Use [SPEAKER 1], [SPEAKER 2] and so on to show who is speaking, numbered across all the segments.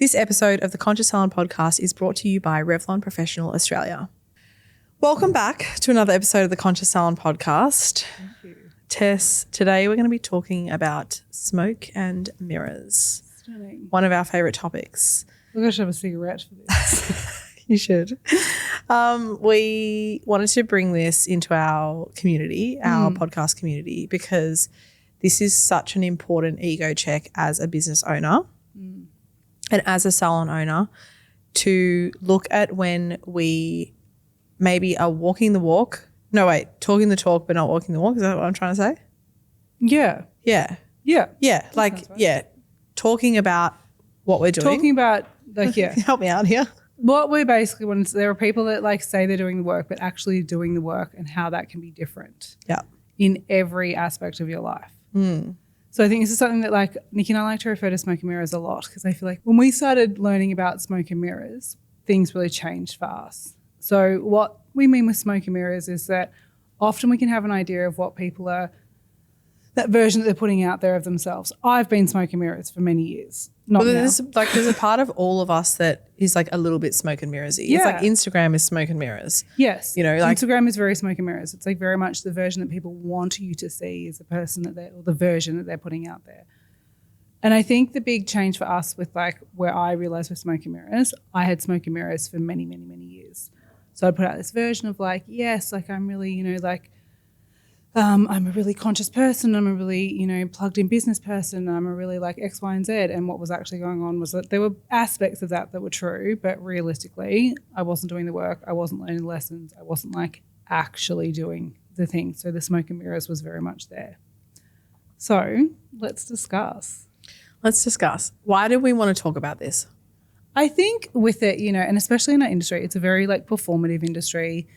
[SPEAKER 1] This episode of the Conscious Salon podcast is brought to you by Revlon Professional Australia. Welcome back to another episode of the Conscious Salon podcast.
[SPEAKER 2] Thank you.
[SPEAKER 1] Tess, today we're going to be talking about smoke and mirrors.
[SPEAKER 2] Stunning.
[SPEAKER 1] One of our favourite topics.
[SPEAKER 2] Look, I should have a cigarette for this.
[SPEAKER 1] You should. We wanted to bring this into our community, our podcast community, because this is such an important ego check as a business owner and as a salon owner, to look at when we maybe are walking the walk. No, wait, talking the talk but not walking the walk. Is that what I'm trying to say?
[SPEAKER 2] Yeah.
[SPEAKER 1] Yeah.
[SPEAKER 2] Yeah.
[SPEAKER 1] Yeah. Like,
[SPEAKER 2] sounds right.
[SPEAKER 1] yeah, talking about what we're doing.
[SPEAKER 2] Talking about, like, yeah.
[SPEAKER 1] Help me out here.
[SPEAKER 2] What we basically want is there are people that like say they're doing the work but actually doing the work and how that can be different
[SPEAKER 1] Yeah.
[SPEAKER 2] in every aspect of your life.
[SPEAKER 1] Mm.
[SPEAKER 2] So I think this is something that like Nikki and I like to refer to smoke and mirrors a lot because I feel like when we started learning about smoke and mirrors, things really changed for us. So what we mean with smoke and mirrors is that often we can have an idea of what people are, that version that they're putting out there of themselves. I've been smoke and mirrors for many years. Not
[SPEAKER 1] Well,
[SPEAKER 2] now.
[SPEAKER 1] there's a part of all of us that is like a little bit smoke and mirrorsy.
[SPEAKER 2] Yeah.
[SPEAKER 1] It's like Instagram is smoke and mirrors.
[SPEAKER 2] Yes.
[SPEAKER 1] You know, like-
[SPEAKER 2] Instagram is very smoke and mirrors. It's like very much the version that people want you to see is the person that or the version that they're putting out there. And I think the big change for us with like where I realized with smoke and mirrors, I had smoke and mirrors for many, many, many years. So I put out this version of like, yes, like I'm really, you know, like I'm a really conscious person. I'm a really, you know, plugged in business person. I'm a really like X, Y, and Z. And what was actually going on was that there were aspects of that were true, but realistically, I wasn't doing the work. I wasn't learning lessons. I wasn't like actually doing the thing. So the smoke and mirrors was very much there. So let's discuss.
[SPEAKER 1] Let's discuss. Why do we want to talk about this?
[SPEAKER 2] I think with it, you know, and especially in our industry, it's a very like performative industry.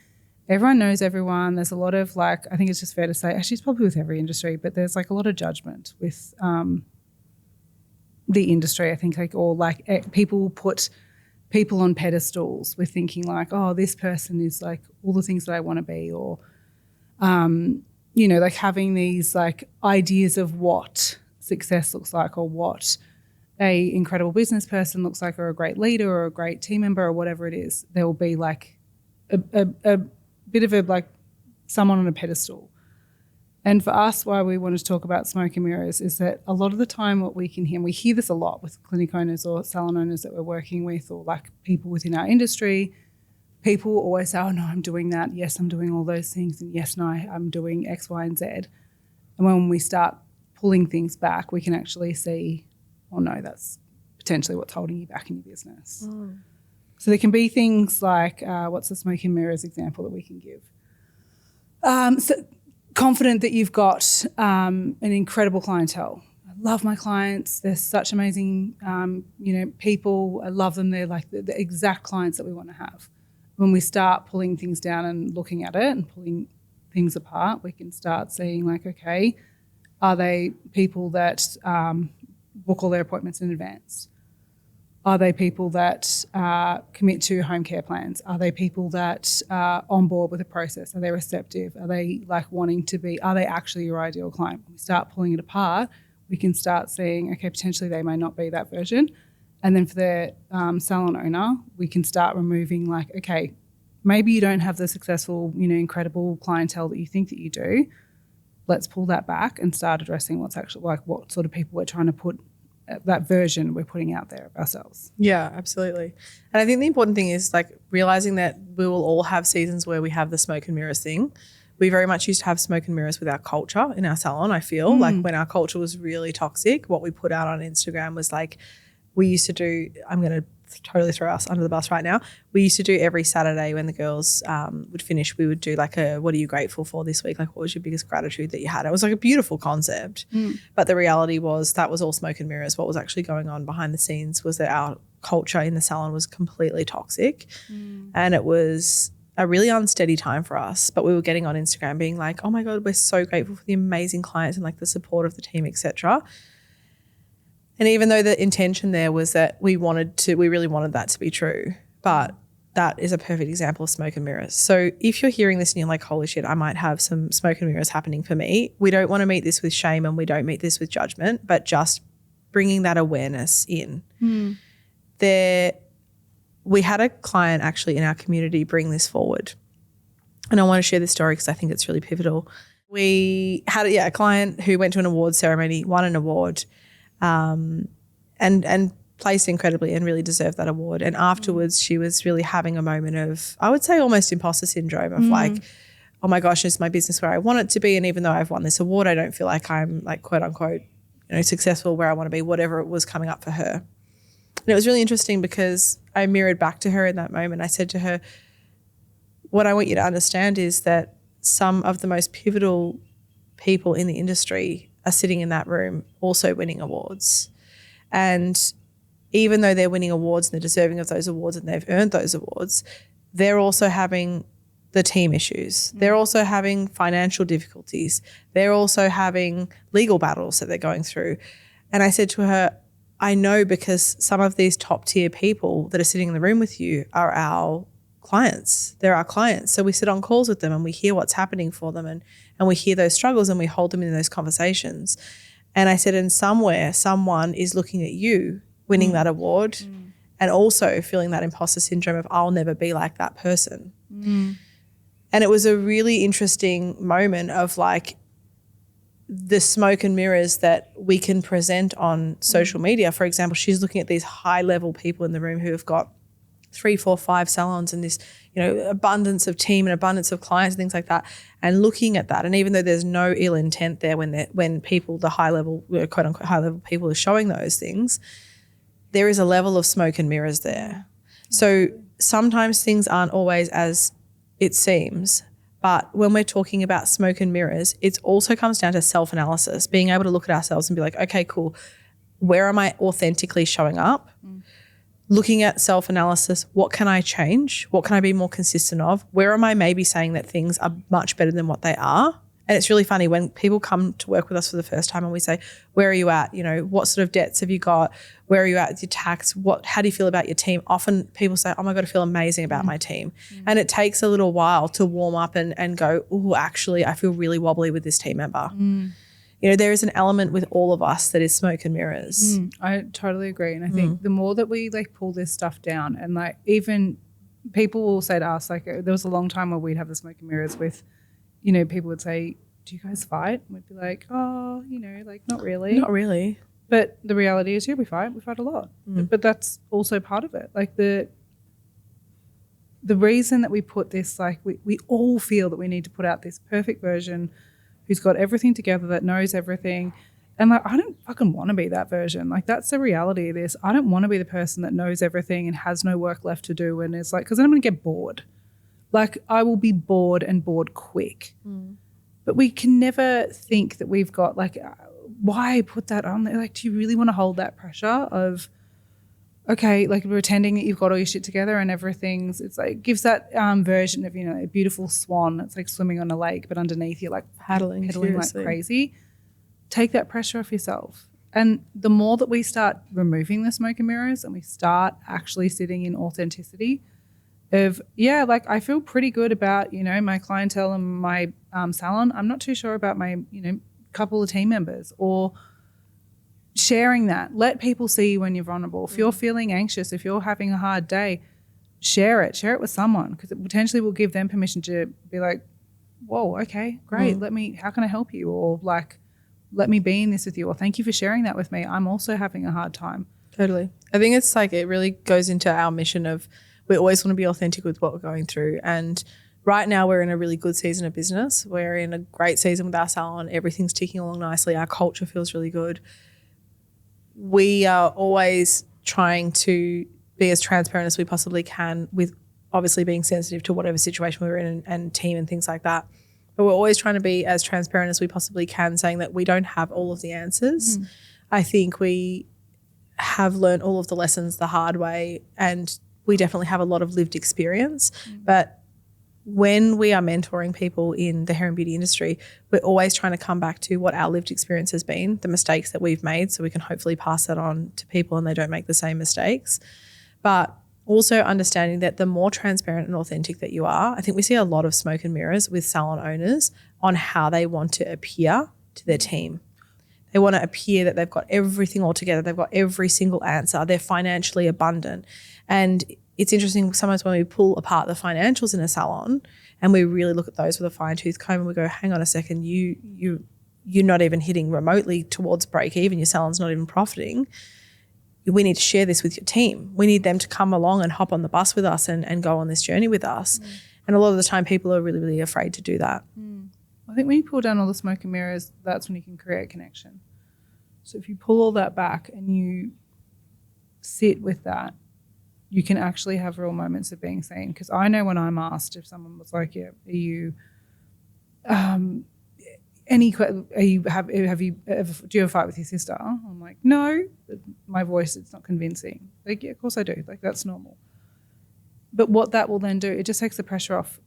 [SPEAKER 2] Everyone knows everyone. There's a lot of like, I think it's just fair to say, actually it's probably with every industry, but there's like a lot of judgment with the industry, I think, like, or like people put people on pedestals with thinking like, oh, this person is like all the things that I want to be, or, you know, like having these like ideas of what success looks like or what a incredible business person looks like or a great leader or a great team member or whatever it is. There will be like a bit of a like someone on a pedestal. And for us, why we wanted to talk about smoke and mirrors is that a lot of the time what we can hear, and we hear this a lot with clinic owners or salon owners that we're working with or like people within our industry, people always say, oh no, I'm doing that. Yes, I'm doing all those things. And yes, no, I'm doing X, Y, and Z. And when we start pulling things back, we can actually see, oh no, that's potentially what's holding you back in your business.
[SPEAKER 1] Mm.
[SPEAKER 2] So there can be things like, what's the smoke and mirrors example that we can give? So confident that you've got an incredible clientele. I love my clients. They're such amazing, you know, people. I love them. They're like the exact clients that we want to have. When we start pulling things down and looking at it and pulling things apart, we can start seeing like, okay, are they people that book all their appointments in advance? Are they people that commit to home care plans? Are they people that are on board with the process? Are they receptive? Are they like wanting to be, are they actually your ideal client? When we start pulling it apart, we can start seeing, okay, potentially they may not be that version. And then for the salon owner, we can start removing like, okay, maybe you don't have the successful, you know, incredible clientele that you think that you do. Let's pull that back and start addressing what's actually like what sort of people we're trying to put, that version we're putting out there of ourselves.
[SPEAKER 1] Yeah, absolutely. And I think the important thing is like realizing that we will all have seasons where we have the smoke and mirrors thing. We very much used to have smoke and mirrors with our culture in our salon. I feel like when our culture was really toxic, what we put out on Instagram was like, we used to do, I'm going to totally throw us under the bus right now. We used to do every Saturday when the girls would finish, we would do like a, what are you grateful for this week? Like what was your biggest gratitude that you had? It was like a beautiful concept. But the reality was that was all smoke and mirrors. What was actually going on behind the scenes was that our culture in the salon was completely toxic and it was a really unsteady time for us. But we were getting on Instagram being like, oh my God, we're so grateful for the amazing clients and like the support of the team, etc. And even though the intention there was that we really wanted that to be true, but that is a perfect example of smoke and mirrors. So if you're hearing this and you're like, holy shit, I might have some smoke and mirrors happening for me, we don't want to meet this with shame and we don't meet this with judgment, but just bringing that awareness in. we had a client actually in our community bring this forward. And I want to share this story because I think it's really pivotal. We had a client who went to an award ceremony, won an award, and placed incredibly and really deserved that award. And afterwards she was really having a moment of, I would say, almost imposter syndrome of like, oh my gosh, is my business where I want it to be? And even though I've won this award, I don't feel like I'm like quote unquote, successful where I want to be, whatever it was coming up for her. And it was really interesting because I mirrored back to her in that moment. I said to her, what I want you to understand is that some of the most pivotal people in the industry are sitting in that room also winning awards. And even though they're winning awards and they're deserving of those awards and they've earned those awards, they're also having the team issues. They're also having financial difficulties. They're also having legal battles that they're going through. And I said to her, I know because some of these top tier people that are sitting in the room with you are our clients. They're our clients. So we sit on calls with them and we hear what's happening for them and we hear those struggles and we hold them in those conversations. And I said, and somewhere someone is looking at you winning that award and also feeling that imposter syndrome of I'll never be like that person. And it was a really interesting moment of like the smoke and mirrors that we can present on social media. For example, she's looking at these high level people in the room who have got 3, 4, 5 salons and this, abundance of team and abundance of clients and things like that, and looking at that. And even though there's no ill intent there when people, the high level, quote unquote high level people are showing those things, there is a level of smoke and mirrors there. So sometimes things aren't always as it seems, but when we're talking about smoke and mirrors, it also comes down to self-analysis, being able to look at ourselves and be like, okay, cool, where am I authentically showing up? Looking at self-analysis, what can I change? What can I be more consistent of? Where am I maybe saying that things are much better than what they are? And it's really funny when people come to work with us for the first time and we say, where are you at? What sort of debts have you got? Where are you at with your tax? How do you feel about your team? Often people say, oh my God, I feel amazing about my team. And it takes a little while to warm up and go, oh, actually, I feel really wobbly with this team member. There is an element with all of us that is smoke and mirrors.
[SPEAKER 2] I totally agree. And I think the more that we like pull this stuff down and like even people will say to us, like there was a long time where we'd have the smoke and mirrors with, people would say, do you guys fight? And we'd be like, oh, like not really.
[SPEAKER 1] Not really.
[SPEAKER 2] But the reality is, we fight a lot. But that's also part of it. Like the reason that we put this, like we all feel that we need to put out this perfect version who's got everything together, that knows everything. And like, I don't fucking want to be that version. Like that's the reality of this. I don't want to be the person that knows everything and has no work left to do and is like, because then I'm going to get bored. Like I will be bored and bored quick. But we can never think that we've got like, why put that on there? Like, do you really want to hold that pressure of, okay, like pretending that you've got all your shit together and everything's, it's like, gives that version of, a beautiful swan that's like swimming on a lake, but underneath you're like paddling like crazy. Take that pressure off yourself. And the more that we start removing the smoke and mirrors and we start actually sitting in authenticity of, like I feel pretty good about, my clientele and my salon. I'm not too sure about my, couple of team members, or sharing that. Let people see you when you're vulnerable. If you're feeling anxious, if you're having a hard day, share it with someone, because it potentially will give them permission to be like, whoa, okay, great. How can I help you? Or like, let me be in this with you, or thank you for sharing that with me. I'm also having a hard time.
[SPEAKER 1] Totally. I think it's like, it really goes into our mission of, we always want to be authentic with what we're going through. And right now we're in a really good season of business. We're in a great season with our salon. Everything's ticking along nicely. Our culture feels really good. We are always trying to be as transparent as we possibly can, with obviously being sensitive to whatever situation we're in and team and things like that. But we're always trying to be as transparent as we possibly can, saying that we don't have all of the answers. I think we have learned all of the lessons the hard way, and we definitely have a lot of lived experience. But when we are mentoring people in the hair and beauty industry, we're always trying to come back to what our lived experience has been, the mistakes that we've made, so we can hopefully pass that on to people and they don't make the same mistakes. But also understanding that the more transparent and authentic that you are, I think we see a lot of smoke and mirrors with salon owners on how they want to appear to their team. They want to appear that they've got everything all together. They've got every single answer. They're financially abundant. And it's interesting sometimes when we pull apart the financials in a salon and we really look at those with a fine-tooth comb and we go, hang on a second, you're not even hitting remotely towards break even. Your salon's not even profiting. We need to share this with your team. We need them to come along and hop on the bus with us and go on this journey with us. And a lot of the time people are really, really afraid to do that.
[SPEAKER 2] I think when you pull down all the smoke and mirrors, that's when you can create connection. So if you pull all that back and you sit with that, you can actually have real moments of being seen. Because I know when I'm asked if someone was like, "Yeah, are you, do you ever fight with your sister?" I'm like, "No." My voice, it's not convincing. Like, yeah, of course I do. Like, that's normal. But what that will then do, it just takes the pressure off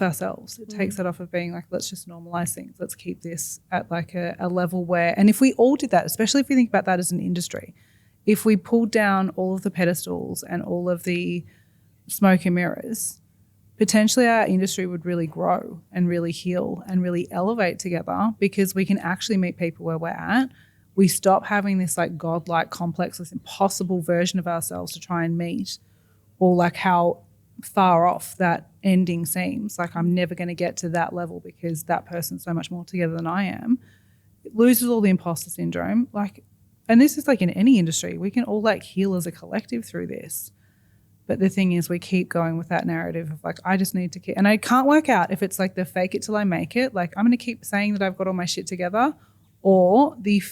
[SPEAKER 2] ourselves. It takes that off of being like, let's just normalize things. Let's keep this at like a level where, and if we all did that, especially if we think about that as an industry, if we pulled down all of the pedestals and all of the smoke and mirrors, potentially our industry would really grow and really heal and really elevate together, because we can actually meet people where we're at. We stop having this like godlike complex, this impossible version of ourselves to try and meet, or like how far off that ending seems. Like, I'm never going to get to that level because that person's so much more together than I am. It loses all the imposter syndrome. Like, and this is like in any industry, we can all like heal as a collective through this. But the thing is, we keep going with that narrative of like, I just need to keep, and I can't work out if it's like the fake it till I make it. Like, I'm going to keep saying that I've got all my shit together, or the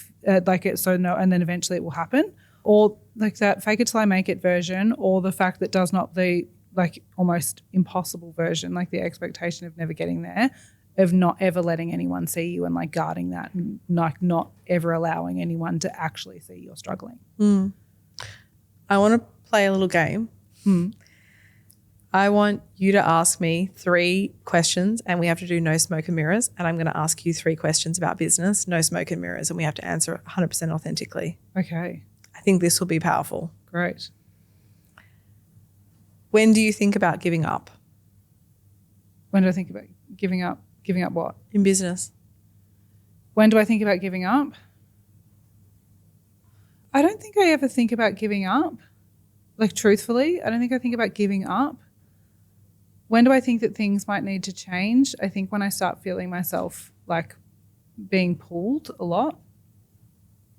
[SPEAKER 2] like it, so no, and then eventually it will happen, or like that fake it till I make it version, or the fact that does not the like almost impossible version, like the expectation of never getting there, of not ever letting anyone see you and like guarding that and like not ever allowing anyone to actually see you're struggling.
[SPEAKER 1] I want to play a little game. I want you to ask me 3 questions and we have to do no smoke and mirrors, and I'm going to ask you 3 questions about business, no smoke and mirrors, and we have to answer 100% authentically.
[SPEAKER 2] Okay.
[SPEAKER 1] I think this will be powerful.
[SPEAKER 2] Great.
[SPEAKER 1] When do you think about giving up?
[SPEAKER 2] When do I think about giving up? Giving up what?
[SPEAKER 1] In business.
[SPEAKER 2] When do I think about giving up? I don't think I ever think about giving up. Like, truthfully, I don't think I think about giving up. When do I think that things might need to change? I think when I start feeling myself like being pulled a lot,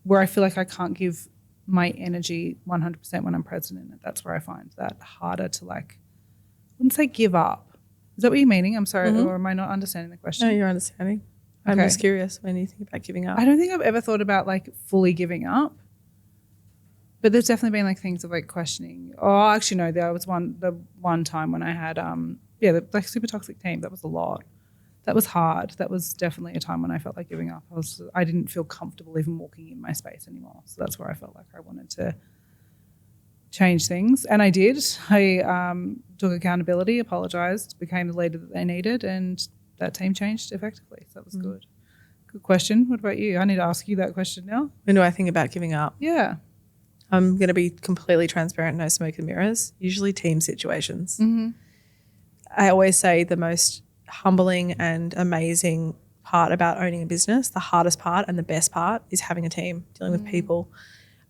[SPEAKER 2] where I feel like I can't give my energy 100% when I'm present in it. That's where I find that harder to like, I wouldn't say give up. Is that what you're meaning? I'm sorry, or am I not understanding the question?
[SPEAKER 1] No, you're understanding. I'm just curious, when you think about giving up.
[SPEAKER 2] I don't think I've ever thought about like fully giving up, but there's definitely been like things of like questioning. Oh, actually no, there was the one time when I had the like super toxic team. That was a lot. That was hard. That was definitely a time when I felt like giving up. I didn't feel comfortable even walking in my space anymore. So that's where I felt like I wanted to change things. And I did. I took accountability, apologised, became the leader that they needed, and that team changed effectively. So that was good. Good question. What about you? I need to ask you that question now.
[SPEAKER 1] When do I think about giving up?
[SPEAKER 2] Yeah.
[SPEAKER 1] I'm going to be completely transparent, no smoke and mirrors, usually team situations. I always say the most humbling and amazing part about owning a business, the hardest part and the best part, is having a team, dealing with people.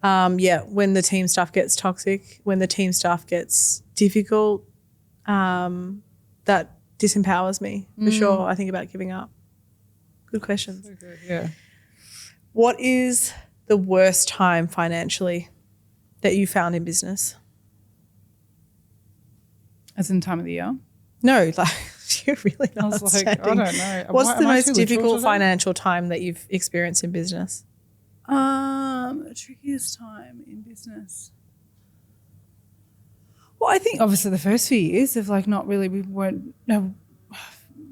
[SPEAKER 1] When the team stuff gets toxic, when the team stuff gets difficult, that disempowers me for sure. I think about giving up. Good questions.
[SPEAKER 2] So good, yeah.
[SPEAKER 1] What is the worst time financially that you found in business?
[SPEAKER 2] As in time of the year?
[SPEAKER 1] No, like you're really not.
[SPEAKER 2] I was like, I don't know.
[SPEAKER 1] What's the most difficult financial time that you've experienced in business?
[SPEAKER 2] Trickiest time in business. Well, I think obviously the first few years of like not really,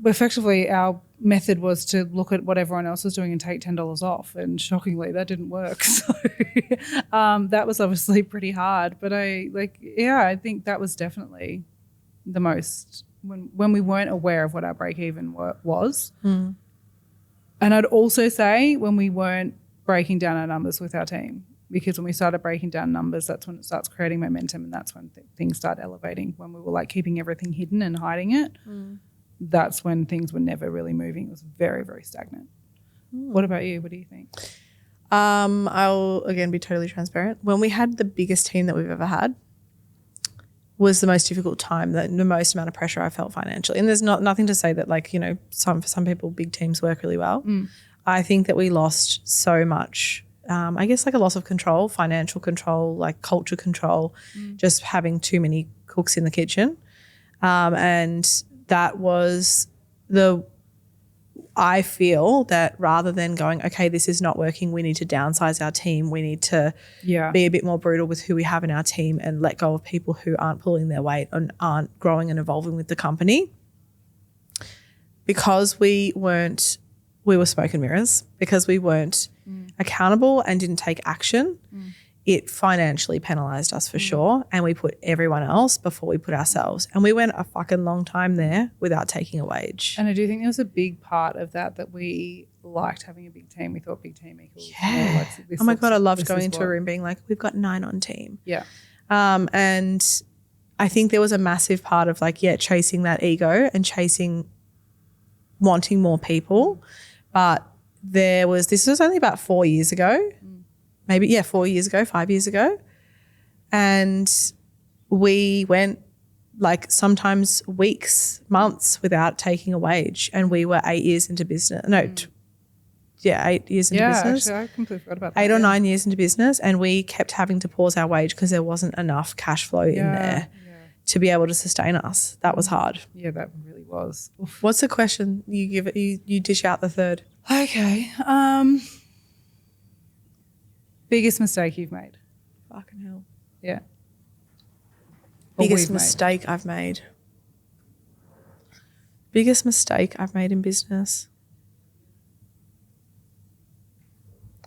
[SPEAKER 2] effectively our method was to look at what everyone else was doing and take $10 off, and shockingly that didn't work. So that was obviously pretty hard. But I think that was definitely the most when we weren't aware of what our break even was. And I'd also say when we weren't breaking down our numbers with our team, because when we started breaking down numbers, that's when it starts creating momentum, and that's when things start elevating. When we were like keeping everything hidden and hiding it, that's when things were never really moving. It was very, very stagnant. What about you? What do you think?
[SPEAKER 1] I'll again be totally transparent. When we had the biggest team that we've ever had was the most difficult time, the most amount of pressure I felt financially. And there's nothing to say that like, you know, for some people big teams work really well. I think that we lost so much, I guess like a loss of control, financial control, like culture control, just having too many cooks in the kitchen. And that was I feel that rather than going, okay, this is not working, we need to downsize our team, we need to be a bit more brutal with who we have in our team and let go of people who aren't pulling their weight and aren't growing and evolving with the company. Because we were smoke and mirrors, because we weren't accountable and didn't take action, it financially penalised us for sure, and we put everyone else before we put ourselves. And we went a fucking long time there without taking a wage.
[SPEAKER 2] And I do think there was a big part of that we liked having a big team. We thought big team equals.
[SPEAKER 1] Yeah. Oh my God, I loved going into a room being like, we've got 9 on team.
[SPEAKER 2] Yeah.
[SPEAKER 1] And I think there was a massive part of like, chasing that ego and chasing wanting more people. But this was only about 4 years ago. Maybe, 4 years ago, 5 years ago. And we went like sometimes weeks, months without taking a wage. And we were 8 years into business. 8 years into business.
[SPEAKER 2] Actually, I completely forgot about that.
[SPEAKER 1] 8 or 9 years into business. And we kept having to pause our wage because there wasn't enough cash flow in there to be able to sustain us. That was hard.
[SPEAKER 2] Yeah, that really was. Oof.
[SPEAKER 1] What's the question you give it? You dish out the third.
[SPEAKER 2] Okay. Biggest mistake you've made?
[SPEAKER 1] Fucking hell.
[SPEAKER 2] Yeah.
[SPEAKER 1] Biggest mistake I've made. Biggest mistake I've made in business.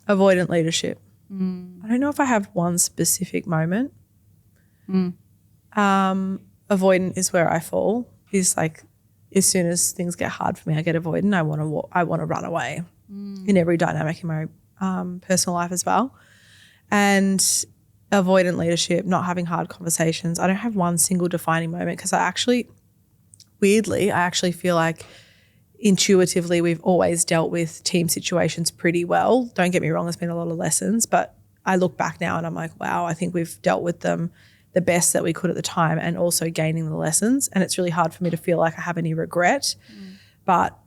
[SPEAKER 1] Avoidant leadership. I don't know if I have one specific moment. Avoidant is where I fall. Is like as soon as things get hard for me, I get avoidant. I want to run away in every dynamic in my personal life as well. And avoidant leadership, not having hard conversations. I don't have one single defining moment because I actually feel like intuitively we've always dealt with team situations pretty well. Don't get me wrong, there's been a lot of lessons, but I look back now and I'm like, wow, I think we've dealt with them the best that we could at the time and also gaining the lessons. And it's really hard for me to feel like I have any regret. But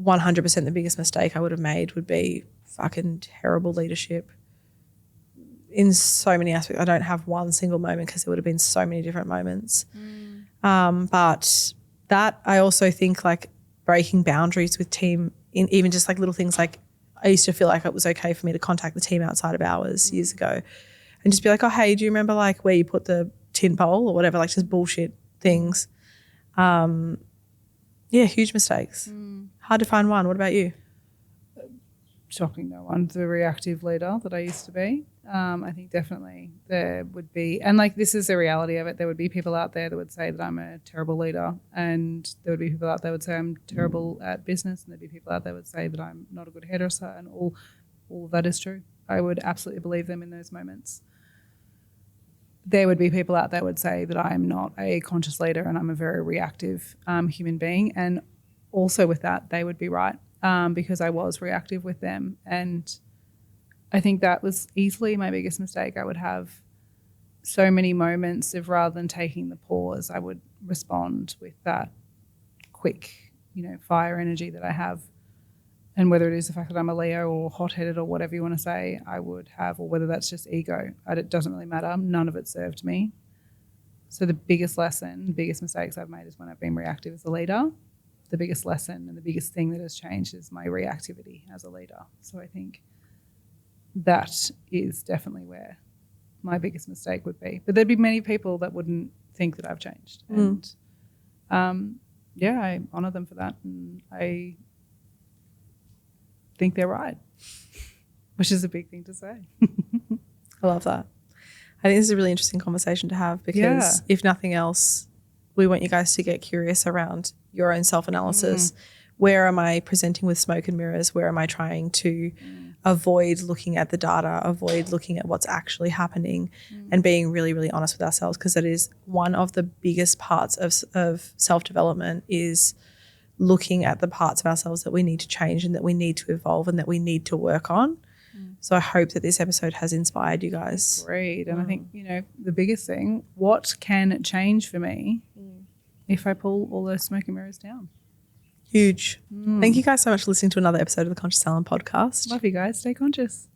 [SPEAKER 1] 100% the biggest mistake I would have made would be fucking terrible leadership. In so many aspects, I don't have one single moment because there would have been so many different moments. But that I also think like breaking boundaries with team in even just like little things like I used to feel like it was okay for me to contact the team outside of hours years ago and just be like, oh, hey, do you remember like where you put the tin bowl or whatever, like just bullshit things. Huge mistakes. Hard to find one. What about you?
[SPEAKER 2] Shocking no one. The reactive leader that I used to be. I think definitely there would be, and like this is the reality of it, there would be people out there that would say that I'm a terrible leader, and there would be people out there that would say I'm terrible at business, and there'd be people out there that would say that I'm not a good hairdresser, and all of that is true. I would absolutely believe them in those moments. There would be people out there that would say that I'm not a conscious leader and I'm a very reactive human being, and also with that they would be right because I was reactive with them, and I think that was easily my biggest mistake. I would have so many moments of rather than taking the pause, I would respond with that quick, fire energy that I have. And whether it is the fact that I'm a Leo or hot-headed or whatever you want to say, I would have, or whether that's just ego, it doesn't really matter. None of it served me. So the biggest lesson, biggest mistakes I've made is when I've been reactive as a leader. The biggest lesson and the biggest thing that has changed is my reactivity as a leader. So I think that is definitely where my biggest mistake would be. But there'd be many people that wouldn't think that I've changed. And I honour them for that, and I think they're right, which is a big thing to say.
[SPEAKER 1] I love that. I think this is a really interesting conversation to have because if nothing else, we want you guys to get curious around your own self-analysis. Where am I presenting with smoke and mirrors? Where am I trying to avoid looking at the data, avoid looking at what's actually happening and being really, really honest with ourselves, because that is one of the biggest parts of self-development is looking at the parts of ourselves that we need to change and that we need to evolve and that we need to work on. So I hope that this episode has inspired you guys.
[SPEAKER 2] Agreed. And I think, the biggest thing, what can change for me if I pull all those smoke and mirrors down?
[SPEAKER 1] Huge. Thank you guys so much for listening to another episode of the Conscious Salon podcast.
[SPEAKER 2] Love you guys. Stay conscious.